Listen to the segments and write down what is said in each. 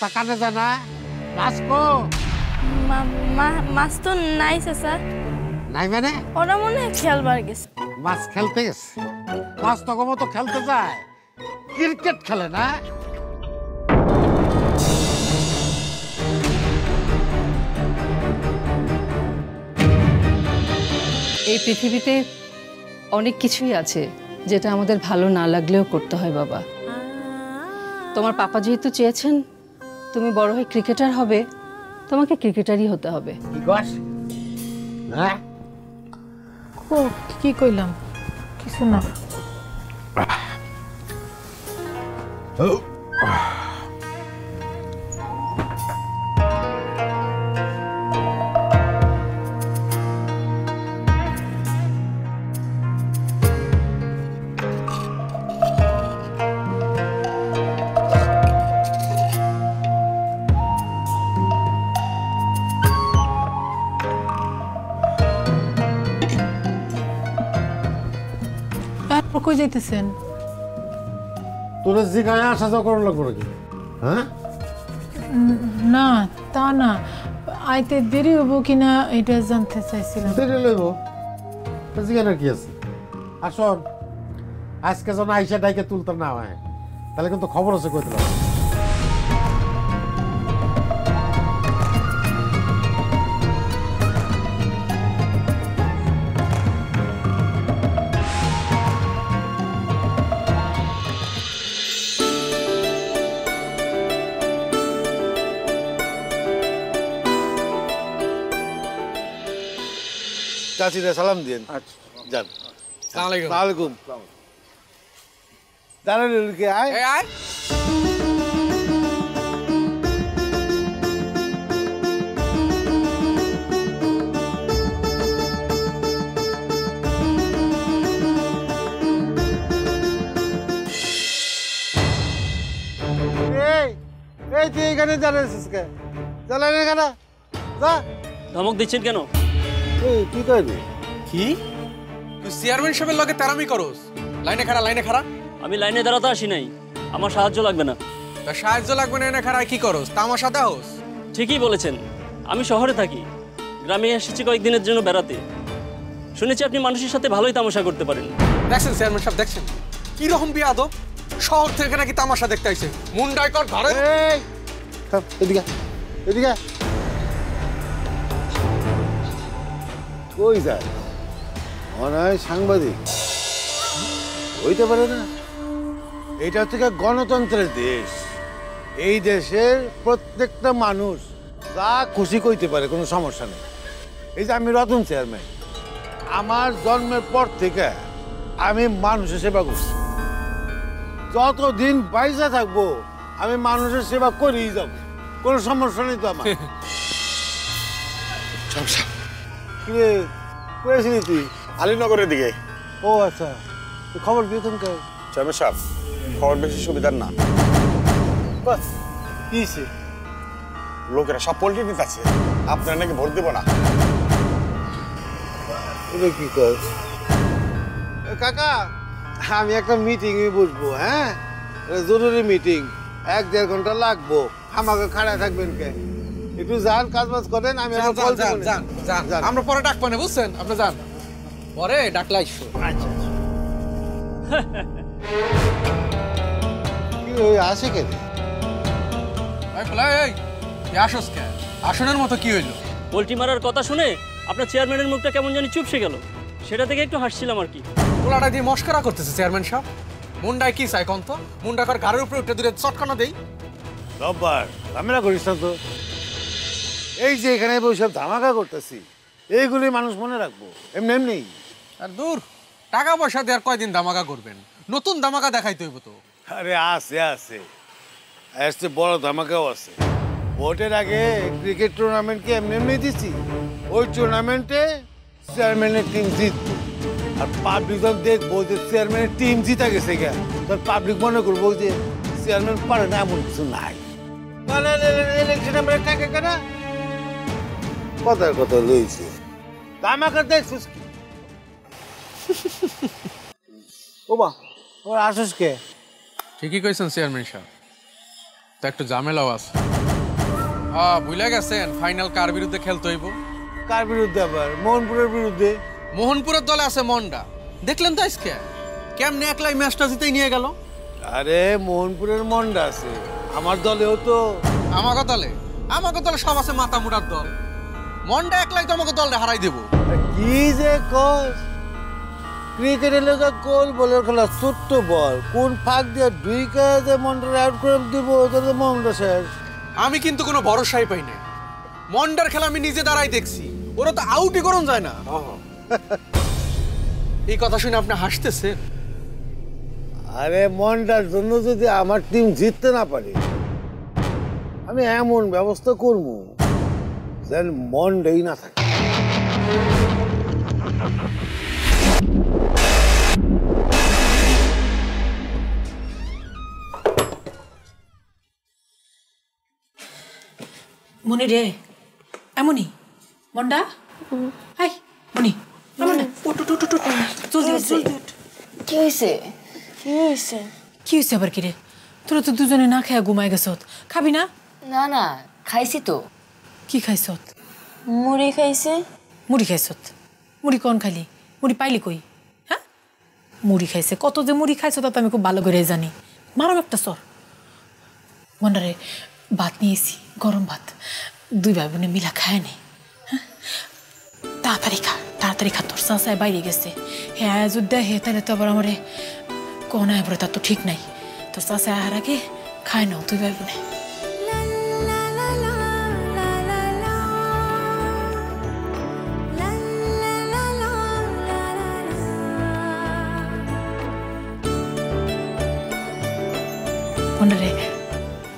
কথা কানে যায় না? মাছ কো? মাছ তো নাই চাচা। নাই মানে? ওরা মনে হয় খেলবার গেছে। মাছ খেলতে গেছে? মাছ তো মতো খেলতে যায়, ক্রিকেট খেলে না? এই পৃথিবীতে অনেক কিছুই আছে যেটা আমাদের ভালো না লাগলেও করতে হয় বাবা। তোমার পাপা যেহেতু চেয়েছেন তুমি বড় হয়ে ক্রিকেটার হবে, তোমাকে ক্রিকেটারই হতে হবে। কি কস? হ্যাঁ কি কইলাম? কিছু না। কই যাইতেছেন? তোরা জিগায় আসা যাওয়া করার লাগবো নাকি? হ্যাঁ না তা না, আইতে দেরি হবো কিনা এটা জানতে চাইছিলাম। দেরি লইব, জিগানোর কি আছে? আর শোন, আজকে যেন আইসা ডাইকে তুলতে না হয়, তাহলে কিন্তু খবর আছে কই দিলাম। চাচিরা সালাম দিন। যান। আসসালামু আলাইকুম। দাঁড়ান কে আয় আয়। এই তুই এখানে দাঁড়াইছিস কে? চালান এখানে যা। ধমক দিচ্ছেন কেন? কি করবি? কি তুই চেয়ারম্যান সাহেবের লগে তেরামি করস? লাইনে খাড়া, লাইনে খাড়া। আমি লাইনে দাঁড়াতে আসি নাই, আমার সাহায্য লাগবে না। তা সাহায্য লাগবে না, এনে খাড়ায় কি করস? তামাশা দেওস? ঠিকই বলেছেন, আমি শহরে থাকি, গ্রামে এসেছি কয়েকদিনের জন্য বেড়াতে। শুনেছি আপনি মানুষের সাথে ভালোই তামাশা করতে পারেন। দেখছেন চেয়ারম্যান সাহেব, দেখছেন কি রকম বিয়াদব? শহর থেকে নাকি তামাশা দেখতে আইছে। মুন্ডাই কর ঘরে। এদিকে এদিকে কই যায়? মনে হয় সাংবাদিক হইতে পারে না। এটা হচ্ছে গণতন্ত্রের দেশ। এই দেশের প্রত্যেকটা মানুষ যা খুশি কইতে পারে, কোনো সমস্যা নেই। এই যে আমি রতন চেয়ারম্যান, আমার জন্মের পর থেকে আমি মানুষের সেবা করছি। যতদিন বাইসা থাকবো আমি মানুষের সেবা করেই যাব, কোনো সমস্যা নেই তো আমার। করেছিলি তুই? আলীনগরের দিকে। ও আচ্ছা, খবর দিয়েছেন কে? চেয়ারম্যান সাহেব, খবর বেশি সুবিধার না। কিসে? লোকেরা সব পল্টি নিতে আছে, আপনারা নাকি ভোট দিব না। কি কর কাকা, আমি একটা মিটিং এ বসবো। হ্যাঁ, জরুরি মিটিং, 1-1.5 ঘন্টা লাগবো। আমাকে খাড়া থাকবেন কে? একটু যান, কাজ বাজ করেন। আমি আমরা পরে ডাকবো না, বুঝছেন? আপনি যান, পরে ডাকলে আইসো। আচ্ছা কি আসে কে? আসস কে? আসনের মতো কি হইলো? পোল্ট্রি মারার কথা শুনে আপনার চেয়ারম্যানের মুখটা কেমন জানি চুপসে গেল, সেটা থেকে একটু হাসছিলাম আর কি। পোলাটা দিয়ে মস্করা করতেছে চেয়ারম্যান সাহেব। মুন্ডায় কি চাই কন্ত? মুন্ডা কর ঘাড়ের উপরে উঠে দূরে চটকানো দেই। রব্বার ঝামেলা করিস না তো। এই যে এখানে বসে ধামাকা করতেছি, এইগুলি মানুষ মনে রাখবো এমনি এমনি। আর দূর, টাকা পয়সা দিয়ে আর কয়দিন ধামাকা করবেন? নতুন ধামাকা দেখাইতে হইব তো। আরে আছে আছে, আসছে বড় ধামাকাও আছে। ভোটের আগে ক্রিকেট টুর্নামেন্টকে এমনি এমনি দিচ্ছি। ওই টুর্নামেন্টে চেয়ারম্যানের টিম জিতবো, আর পাবলিক যখন দেখবো যে চেয়ারম্যানের টিম জিতা গেছে গা, তখন পাবলিক মনে করবো যে চেয়ারম্যান পারে না, এমন কিছু নাই। ইলেকশন আমরা টাকা কেনা কথার কথা লইছে, ধামাকা দেখছিস কি? ও বা ওর আসুস কে? ঠিকই কইছেন চেয়ারম্যান সাহেব, তা একটু ঝামেলাও আছে। ভুলে গেছেন ফাইনাল কার বিরুদ্ধে খেলতে হইব? কার বিরুদ্ধে আবার? মোহনপুরের বিরুদ্ধে। মোহনপুরের দলে আছে মন্ডা, দেখলেন তো আজকে কেমনে একলাই ম্যাচটা জিতেই নিয়ে গেল। আরে মোহনপুরের মন্ডা আছে, আমার দলেও তো। আমাকে দলে সব আছে মাথা মুড়ার দল, মন্ডা একলাই তো আমাকে দলটা হারাই দেবো। কি যে কস, ক্রিকেটের লোক গোল বলের খেলা, ছোট্ট বল কোন ফাঁক দিয়ে ঢুইকা যে মন্ডার আউট করে দিব, ওদের তো মন্ডা শেষ। আমি কিন্তু কোনো ভরসাই পাই না, মন্ডার খেলা আমি নিজে দাঁড়াই দেখছি, ওরা তো আউটই করুন যায় না। এই কথা শুনে আপনি হাসতেছেন? আরে মন্ডার জন্য যদি আমার টিম জিততে না পারে, আমি এমন ব্যবস্থা করবো যেন মন্ডাই না থাকে। মনি রে, এমনই মন্ডা, হাই মনি, মন্ডা উঠ উঠ উঠ উঠ, জলদি উঠ, জলদি উঠ। কি হয়েছে? কি হয়েছে? কি হয়েছে আবার কি রে? তোরা তো দুজনে না খেয়ে ঘুমাই গেছত, খাবি না? না না, খাইছি তো। কি খাইছত? মুড়ি খাইছে। মুড়ি খাইছত? মুড়ি কোন খালি? মুড়ি পাইলি কই? হ্যাঁ, মুড়ি খাইছে, কত যে মুড়ি খাইছ তা তো আমি খুব ভালো করে জানি। মারম একটা সর। মন্ডারে ভাত নিয়েছি, গরম ভাত, দুই ভাই বোনে মিলা খায় নে। হ্যাঁ, তাড়াতাড়ি খা, তোর চাচায় বাইরে গেছে। হ্যাঁ যদি দেখে তাহলে তো আবার আমারে কোন আয় তার তো ঠিক নাই। তোর চাচায় আহার আগে খায় নাও দুই ভাই বোনে। মন্ডারে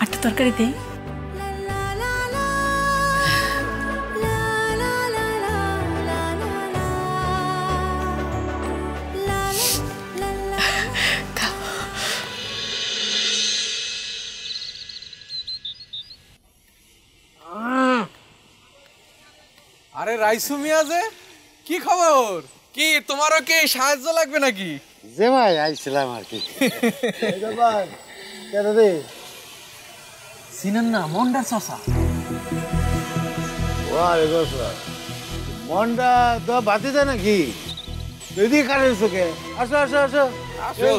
আটটা তরকারি দেই। আরে রাইসু মিয়া যে, কি খবর? কি তোমারও কি সাহায্য লাগবে নাকি? যে ভাই আইছিলাম আর কি। কেন রে? চিনেন না মন্ডার চাচা? মন্ডা তো বাতি যায় নাকি? তুই কারের চোখে আসো আসো আসো আসো।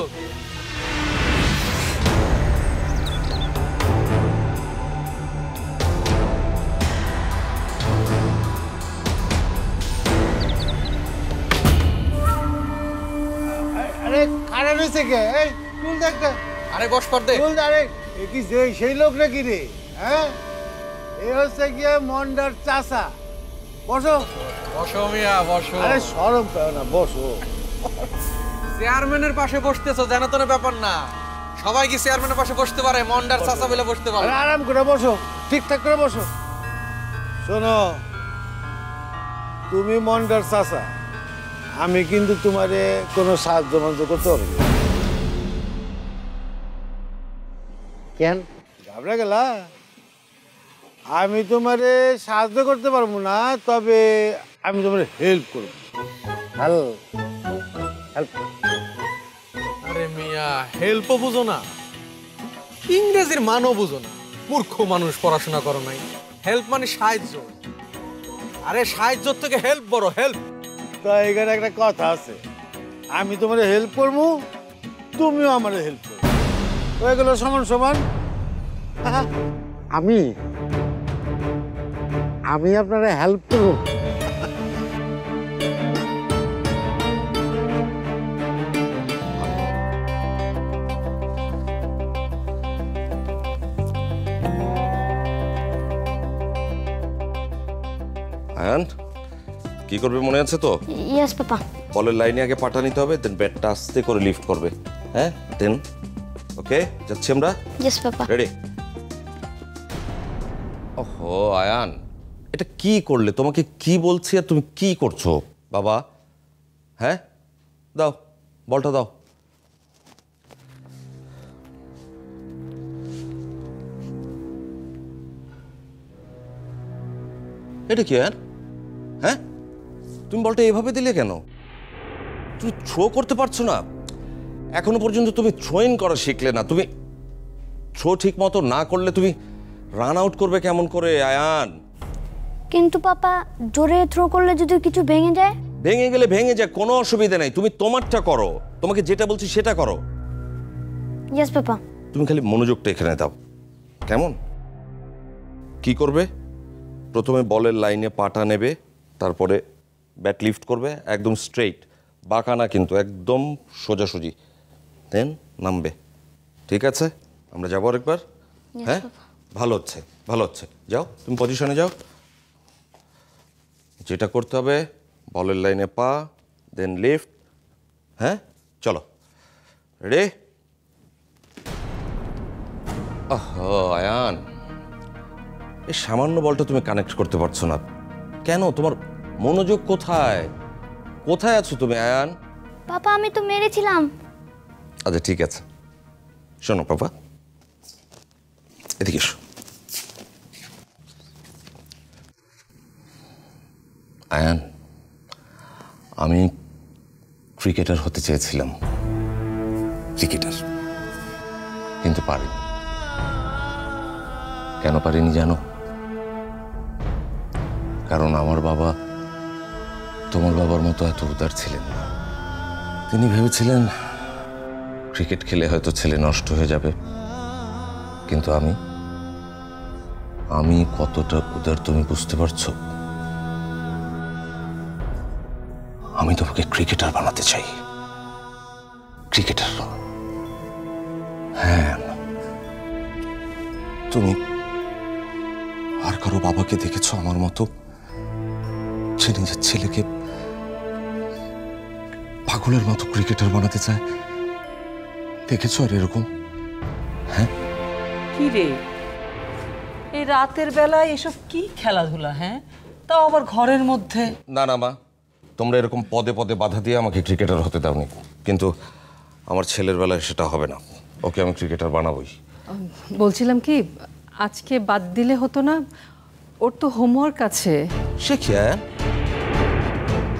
আরে কারের হয়েছে কে? এই চুল দেখ। আরে বস কর দে। চুল আরে এ কি সেই লোক নাকি রে? হ্যাঁ, এ হচ্ছে গিয়ে মন্ডার চাচা। বসো বসো মিয়া বসো। আরে শরম পেও না, বসো। চেয়ারম্যানের পাশে বসতেছো, জানো তো না ব্যাপার না। সবাই কি চেয়ারম্যানের পাশে বসতে পারে? মন্ডার চাচা বলে বসতে পারে। আরে আরাম করে বসো, ঠিকঠাক করে বসো। শোনো, তুমি মন্ডার চাচা, আমি কিন্তু তোমারে কোনো সাহায্য মাহায্য করতে পারবো না। কেন ঘাবড়ে গেলা? আমি তোমারে সাহায্য করতে পারবো না, তবে আমি তোমার হেল্প করবো। হেল্প। আরে মিয়া, হেল্পও বুঝো না, ইংরেজির মানও বুঝো না, মূর্খ মানুষ, পড়াশোনা করো নাই। হেল্প মানে সাহায্য। আরে সাহায্যর থেকে হেল্প বড়, হেল্প। তো এখানে একটা কথা আছে, আমি তোমার হেল্প করবো, তুমিও আমার হেল্প করবো, হয়ে গেল সমান সমান। আমি আপনারা হেল্প করবো? আয়ান, কি করবে মনে আছে তো? ইয়েস পাপা। বলের লাইনে আগে পাটা নিতে হবে, দেন ব্যাটটা আস্তে করে লিফট করবে। হ্যাঁ, দেন ওকে, যাচ্ছি আমরা। ইয়েস পাপা। রেডি? ওহো আয়ান, এটা কি করলে? তোমাকে কি বলছি আর তুমি কি করছো বাবা? হ্যাঁ, দাও বলটা দাও। এটা কি আর? হ্যাঁ, তুমি বলটা এভাবে দিলে কেন? তুমি থ্রো করতে পারছো না? এখনো পর্যন্ত তুমি থ্রোইং করা শিখলে না। তুমি থ্রো ঠিক মতো না করলে তুমি রান আউট করবে কেমন করে আয়ান? কিন্তু পাপা জোরে থ্রো করলে যদি কিছু ভেঙে যায়? ভেঙে গেলে ভেঙে যায়, কোনো অসুবিধা নেই। তুমি তোমারটা করো, তোমাকে যেটা বলছি সেটা করো। ইয়েস পাপা। তুমি খালি মনোযোগটা এখানে দাও, কেমন? কি করবে? প্রথমে বলের লাইনে পাটা নেবে, তারপরে ব্যাট লিফট করবে একদম স্ট্রেইট, বাঁকা না কিন্তু, একদম সোজাসুজি, দেন নামবে। ঠিক আছে, আমরা যাবো আরেকবার? হ্যাঁ, ভালো হচ্ছে, ভালো হচ্ছে। যাও, তুমি পজিশনে যাও। যেটা করতে হবে, বলের লাইনে পা, দেন লিফট। হ্যাঁ, চলো, রেডি? আয়ান, এই সামান্য বলটা তুমি কানেক্ট করতে পারছো না কেন? তোমার মনোযোগ কোথায়? কোথায় আছো তুমি আয়ান? পাপা আমি তো মেরেছিলাম। আচ্ছা ঠিক আছে, শোনো পাপা, এদিকে এসো। আয়ান, আমি ক্রিকেটার হতে চেয়েছিলাম, ক্রিকেটার, কিন্তু পারিনি। কেন পারিনি জানো? কারণ আমার বাবা তোমার বাবার মতো এত উদার ছিলেন না। তিনি ভেবেছিলেন ক্রিকেট খেলে হয়তো ছেলে নষ্ট হয়ে যাবে, কিন্তু আমি কতটা উদার তুমি বুঝতে পারছো? আমি তোমাকে ক্রিকেটার বানাতে চাই, ক্রিকেটার। হ্যাঁ, তুমি আর কারো বাবাকে দেখেছো আমার মতো যে নিজের ছেলেকে পাগলের মতো ক্রিকেটার বানাতে চায়? দেখেছো আর এরকম? হ্যাঁ। কি রে, এই রাতের বেলায় এসব কি খেলাধুলা? হ্যাঁ, তাও আবার ঘরের মধ্যে? না না মা, তোমরা এরকম পদে পদে বাধা দিয়ে আমাকে ক্রিকেটার হতে দাওনি, কিন্তু আমার ছেলের বেলায় সেটা হবে না। ওকে আমি ক্রিকেটার বানাবোই। বলছিলাম কি, আজকে বাদ দিলে হতো না? ওর তো হোমওয়ার্ক আছে। সে কি?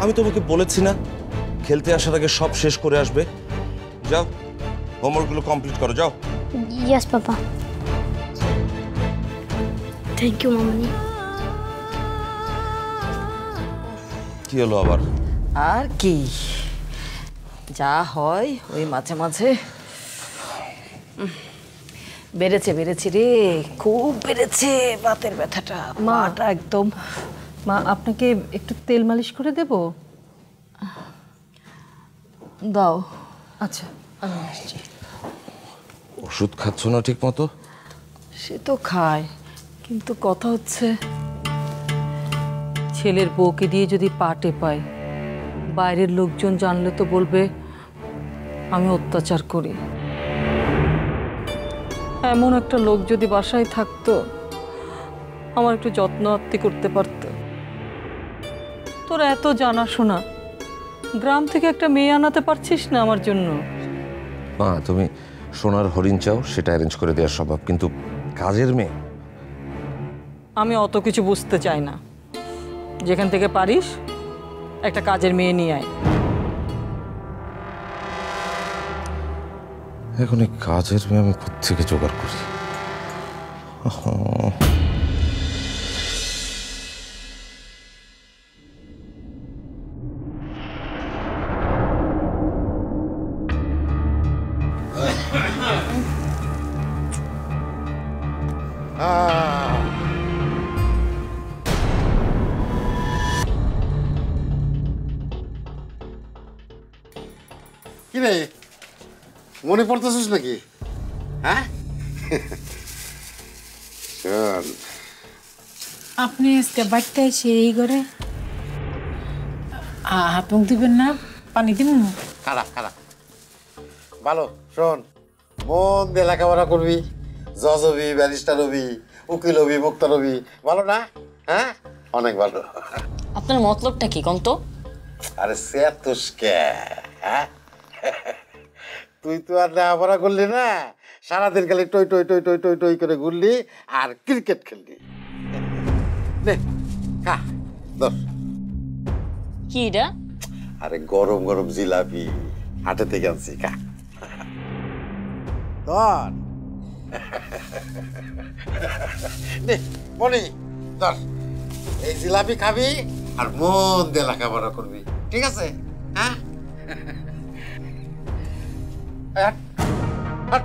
আমি তোমাকে বলেছি না খেলতে আসার আগে সব শেষ করে আসবে? যাও, হোমওয়ার্কগুলো কমপ্লিট করো, যাও। Yes papa. থ্যাংক ইউ মামনি। কি হলো আবার? আর কি, যা হয় ওই মাঝে মাঝে। বেড়েছে রে, খুব বেড়েছে বাতের ব্যথাটা, মাটা একদম। মা, আপনাকে একটু তেল মালিশ করে দেব? দাও। আচ্ছা, আমি আসছি। ওষুধ খাচ্ছ না ঠিক মতো? সে তো খায়, কিন্তু কথা হচ্ছে ছেলের বউকে দিয়ে যদি পাটে পাই, বাইরের লোকজন জানলে তো বলবে আমি অত্যাচার করি। এমন একটা লোক যদি বাসায় থাকতো, আমার একটু যত্ন আত্তি করতে পারত। তোর এত জানাশোনা, গ্রাম থেকে একটা মেয়ে আনাতে পারছিস না আমার জন্য? মা, তুমি সোনার হরিণ চাও, সেটা অ্যারেঞ্জ করে দেওয়ার স্বভাব, কিন্তু কাজের মেয়ে? আমি অত কিছু বুঝতে চাই না। যেখান থেকে পারিস একটা কাজের মেয়ে নিয়ে আয়। এখন এই কাজের মেয়ে আমি কোত্থেকে জোগাড় করি? কি রে, মনে পড়তেছিস নাকি? হ্যাঁ, শোন, আপনি আজকে বাড়িতে এসে এই করে হাত মুখ দিবেন না? পানি দিব? খারাপ খারাপ, ভালো। শোন, মন দিয়ে লেখাপড়া করবি, জজ হবি, ব্যারিস্টার হবি, উকিল হবি, মুক্তার হবি, ভালো না? হ্যাঁ, অনেক ভালো। আপনার মতলবটা কি কন্ত? আরে সে তুষকে, হ্যাঁ, তুই তো আর লেখাপড়া করলি না, সারাদিন খালি টই টই টই টই টই টই করে ঘুরলি আর ক্রিকেট খেললি। নে খা, ধর। কি এটা? আরে গরম গরম জিলাপি, হাটে থেকে আনছি, খা। ধর। নে মনি ধর, এই জিলাপি খাবি আর মন দিয়ে লেখাপড়া করবি, ঠিক আছে? হ্যাঁ হাট, হাট।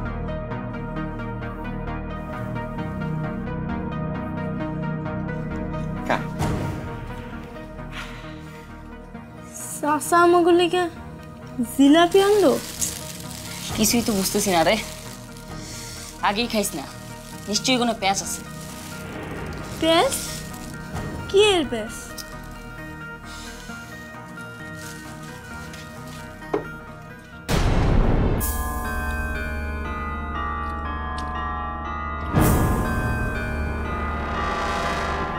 খা। চাচা আমাকে লিখে জিলাপি আনলো? কিছুই তো বুঝতেছি না রে। আগেই খাইস না, নিশ্চয়ই কোনো প্যাঁচ আছে। প্যাস? কি এর প্যাস?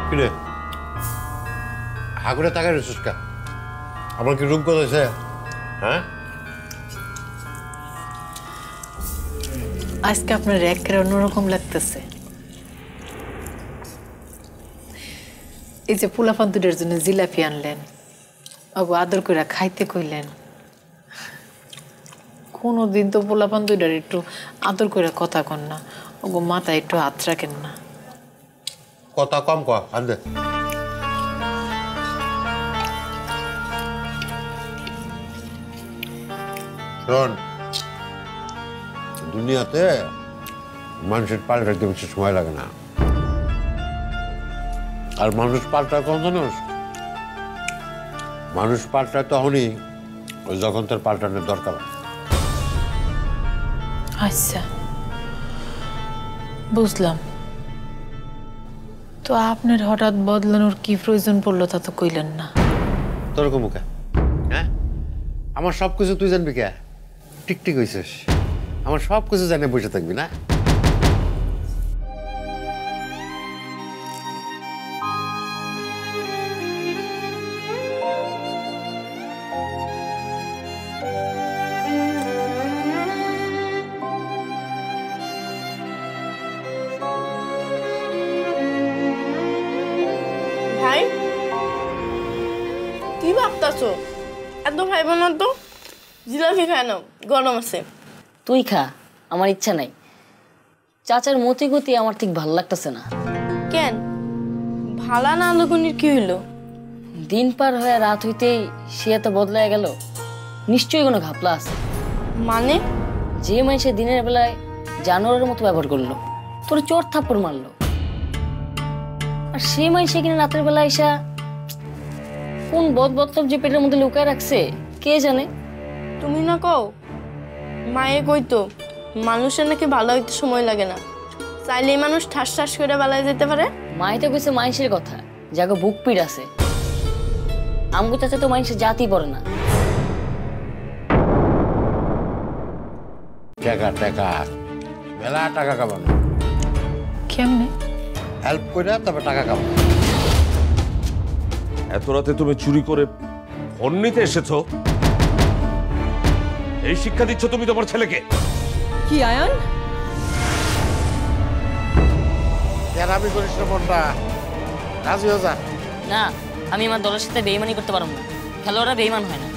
কিরে হাগুড়ে তাকাই রয়েছিস কা? আমার কি রূপ করেছে? হ্যাঁ, আজকে আপনার একের অন্যরকম লাগতেছে। এই যে পোলাপান দুটোর জন্য জিলাপি আনলেন, ওগো আদর করে খাইতে কইলেন। কোনোদিন তো পোলাপান দুটার একটু আদর করে কথা কন না, ওগো মাথায় একটু হাত রাখেন না। কথা কম কর, আনবে শোন, দুনিয়াতে মানুষের পাল্টাতে বেশি সময় লাগে না। আর মানুষ পাল্টায় কখন জানোস? মানুষ পাল্টায় তখনই যখন তার পাল্টানোর দরকার। আচ্ছা বুঝলাম, তো আপনার হঠাৎ বদলানোর কি প্রয়োজন পড়লো তা তো কইলেন না। তোর মুখে হ্যাঁ, আমার সব কিছু তুই জানবি কে? ঠিক ঠিক হয়েছিস, আমার সব কিছু জানে বসে থাকবি না? ভাই কি ভাবতাছো? এত ভাইব না তো, জিলাপি খায় না, গরম আছে। তুই খা, আমার ইচ্ছা নাই। চাচার মতি গতি আমার ঠিক ভালো লাগতেছে না। কেন ভালা না আলোকনির কি হইলো? দিন পার হয়ে রাত হইতেই সে এত বদলায় গেল। নিশ্চয়ই কোনো ঘাপলা আছে। মানে? যে মানুষে দিনের বেলায় জানোয়ারের মতো ব্যবহার করলো, তোর চোর থাপ্পড় মারলো, আর সে মানুষে কিনা রাতের বেলা এসা কোন বদবতলব যে পেটের মধ্যে লুকায় রাখছে কে জানে। তুমি না কও মায়ে কইতো মানুষের নাকি ভালো হইতে সময় লাগে না, চাইলেই মানুষ ঠাস ঠাস করে বেলায় যেতে পারে। মাই তো কইছে মানুষের কথা, যাকে বুক পিড় আছে। আমগো চাচা তো মানুষের জাতি পড়ে না। টাকা টাকা মেলা টাকা কামানো। কেমনে? হেল্প করে তবে টাকা কামানো। এত রাতে তুমি চুরি করে ফোন নিতে এসেছো? এই শিক্ষা দিচ্ছ তুমি তোমার ছেলেকে? কি আয়ান? আমি করিস না মনটা, রাজি হয়ে যা। না, আমি আমার দলের সাথে বেইমানি করতে পারবো না। খেলোয়াড়রা বেইমান হয় না।